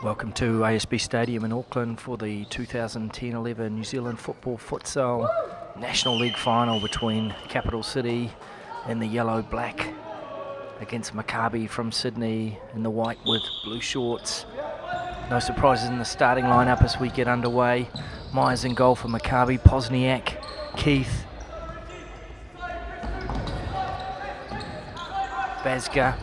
Welcome to ASB Stadium in Auckland for the 2010-11 New Zealand Football Futsal National League final between Capital City in the yellow-black against Maccabi from Sydney in the white with blue shorts. No surprises in the starting lineup as we get underway. Myers in goal for Maccabi, Pozniak, Keith, Bazga,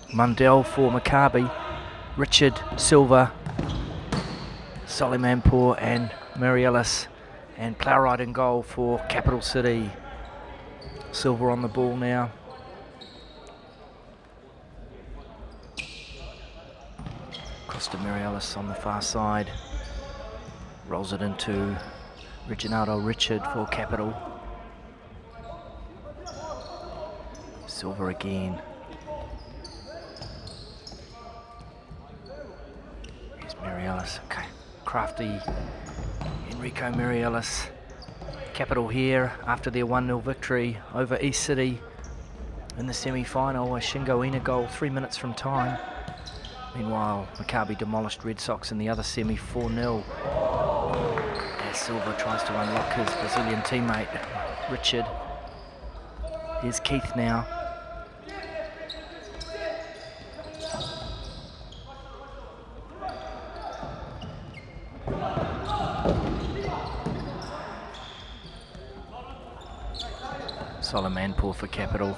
Mundell for Maccabi, Richard, Silva, Solimanpour and Mariellis, and Plowright in goal for Capital City. Silva on the ball now. Across to Mariellis on the far side. Rolls it into Reginaldo Richard for Capital. Silva again. Mariellis, okay. Crafty, Enrico Mariellis. Capital here after their 1-0 victory over East City in the semi-final. A Shingo Ina goal 3 minutes from time. Meanwhile, Maccabi demolished Red Sox in the other semi 4-0. As Silva tries to unlock his Brazilian teammate, Richard. Here's Keith now. Solimanpour for Capital.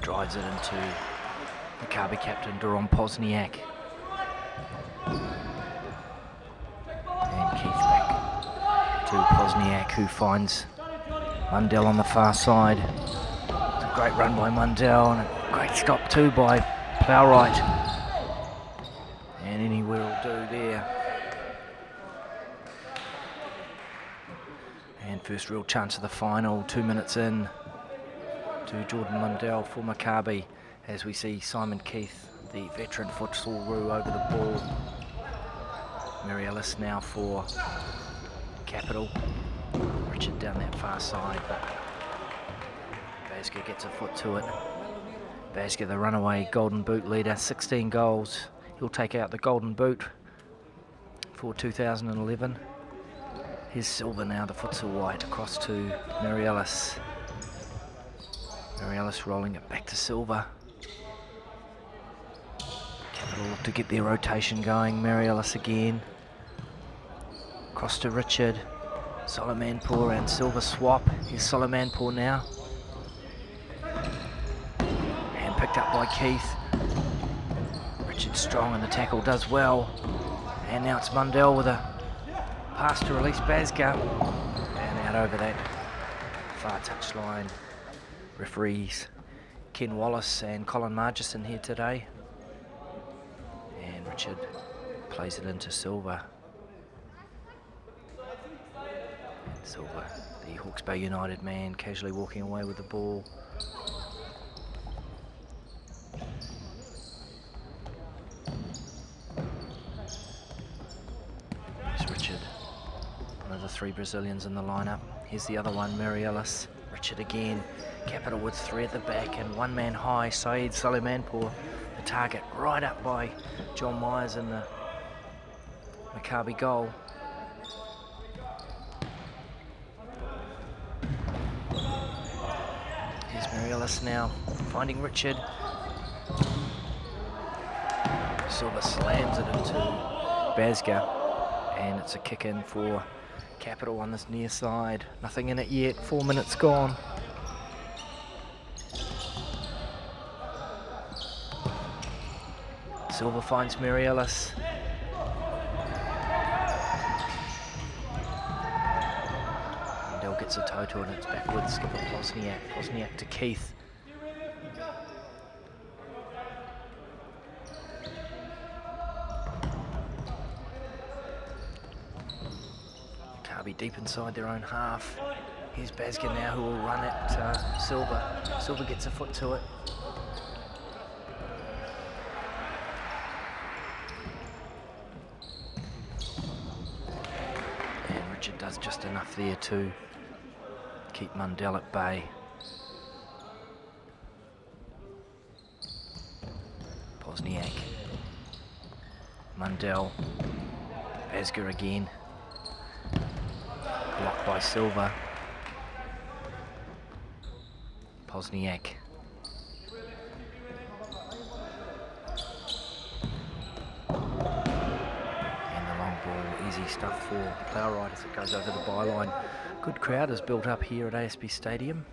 Drives it into Maccabi captain Duron Pozniak. And Keith back to Pozniak, who finds Mundell on the far side. It's a great run by Mundell and a great stop too by Plowright. And any will do there. And first real chance of the final, 2 minutes in to Jordan Mundell for Maccabi, as we see Simon Keith, the veteran futsal roux, over the ball. Mariellis now for Capital. Richard down that far side, but Bazga gets a foot to it. Bazga, the runaway Golden Boot leader, 16 goals. He'll take out the Golden Boot for 2011. Here's Silva now, the futsal white, across to Mariellis. Mariellis rolling it back to Silva. Capital look to get their rotation going. Mariellis again. Across to Richard. Solimanpour and Silva swap. Here's Solimanpour now. And picked up by Keith. Richard strong and the tackle does well. And now it's Mundell with a pass to release Bazga, and out over that far touchline. Referees Ken Wallace and Colin Margison here today. And Richard plays it into Silva. Silva, the Hawke's Bay United man, casually walking away with the ball. There's Richard. One of the three Brazilians in the lineup. Here's the other one, Mariellis. Richard again. Capital with three at the back and one man high. Saeed Solimanpour, the target, right up by John Myers in the Maccabi goal. Here's Mariellis now, finding Richard. Silva slams it into Bazga, and it's a kick in for Capital on this near side. Nothing in it yet. 4 minutes gone. Silva finds Mary Ellis. Mandel gets a toto and it's backwards. Skipper Pozniak. Pozniak to Keith. Maccabi deep inside their own half. Here's Basger now who will run at Silva. Silva gets a foot to it. Does just enough there to keep Mundell at bay. Pozniak, Mundell, Basger again, blocked by Silva. Pozniak. Easy stuff for Plowright as it goes over the byline. Good crowd is built up here at ASB Stadium.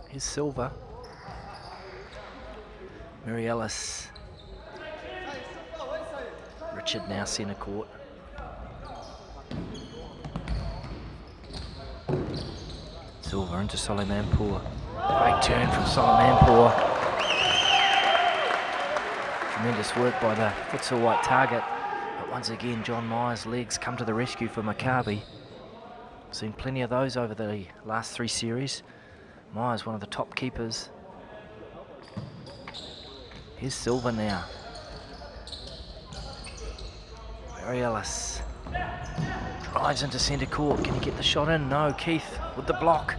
Here's Silva. Mary Ellis. Richard now centre court. Silva into Solimanpour. Great turn from Solimanpour. Tremendous work by the futsal white target. Once again, John Myers' legs come to the rescue for Maccabi. Seen plenty of those over the last 3 series. Myers, one of the top keepers. Here's Silva now. Mary Ellis drives into centre court. Can he get the shot in? No. Keith with the block.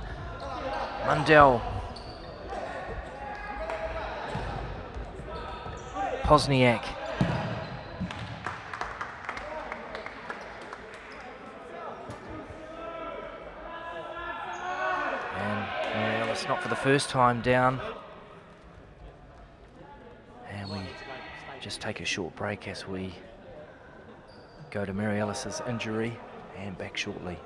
Mundell. Pozniak. Not for the first time down. And we just take a short break as we go to Mary Ellis's injury and back shortly.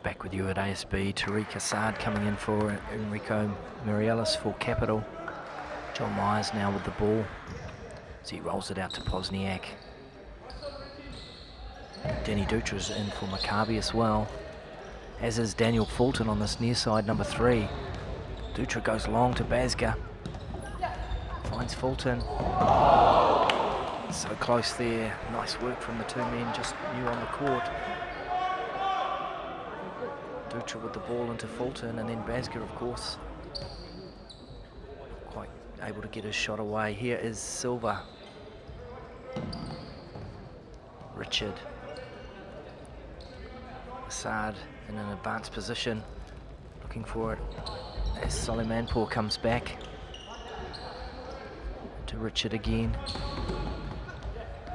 Back with you at ASB, Tariq Assad coming in for Enrico Mary Ellis for Capital. John Myers now with the ball as he rolls it out to Pozniak. Danny Dutra's in for Maccabi as well, as is Daniel Fulton on this near side, number 3. Dutra goes long to Basger. Finds Fulton. So close there. Nice work from the 2 men just new on the court. Dutra with the ball into Fulton, and then Basger, of course, quite able to get his shot away. Here is Silva. Richard. Assad in an advanced position, looking for it as Solimanpour comes back to Richard again.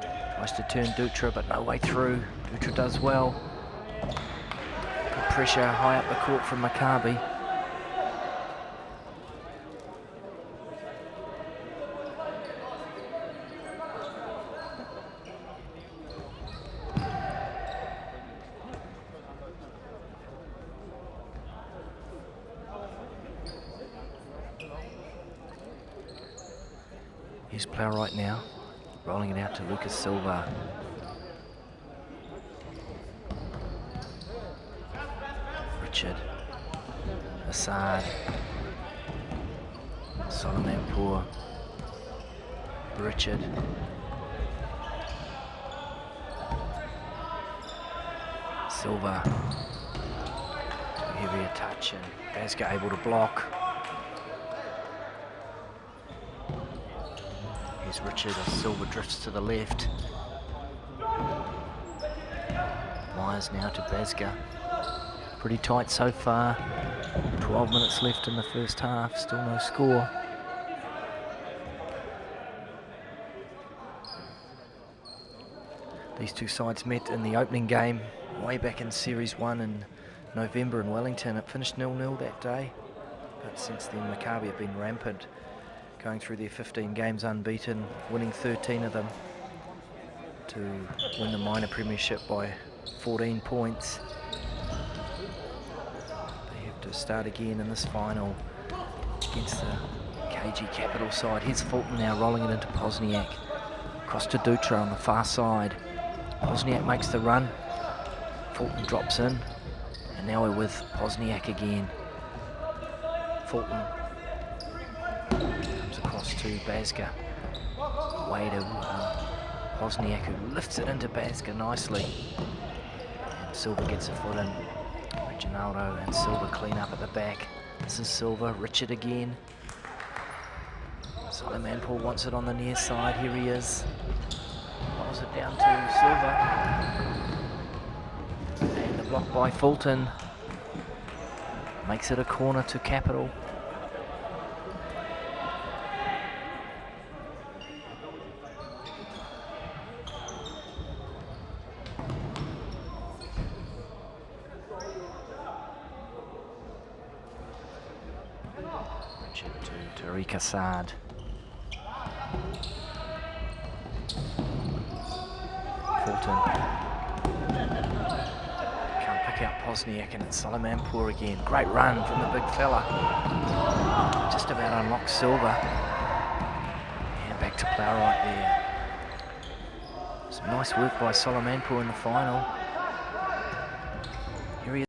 Tries to turn Dutra, but no way through. Dutra does well. Good pressure high up the court from Maccabi. Here's Plowright now, rolling it out to Lucas Silva. Richard, Assad, Solimanpour, Richard, Silva, too heavy a touch, and Bazga able to block. Here's Richard as Silva drifts to the left. Myers now to Bazga. Pretty tight so far. 12 minutes left in the first half, still no score. These two sides met in the opening game way back in Series 1 in November in Wellington. It finished 0-0 that day, but since then Maccabi have been rampant, going through their 15 games unbeaten, winning 13 of them to win the minor premiership by 14 points. To start again in this final against the KG Capital side. Here's Fulton now rolling it into Pozniak. Across to Dutra on the far side. Pozniak makes the run. Fulton drops in. And now we're with Pozniak again. Fulton comes across to Bazga. Way to Pozniak, who lifts it into Bazga nicely. And Silva gets a foot in. Reginaldo and Silva clean up at the back. This is Silva, Richard again. Solimanpour wants it on the near side, here he is. Rolls it down to Silva. And the block by Fulton. Makes it a corner to Capital. To Tariq Assad. Fulton. Can't pick out Pozniak, and it's Solimanpour again. Great run from the big fella. Just about unlocks Silva. And back to Plowright there. Some nice work by Solimanpour in the final.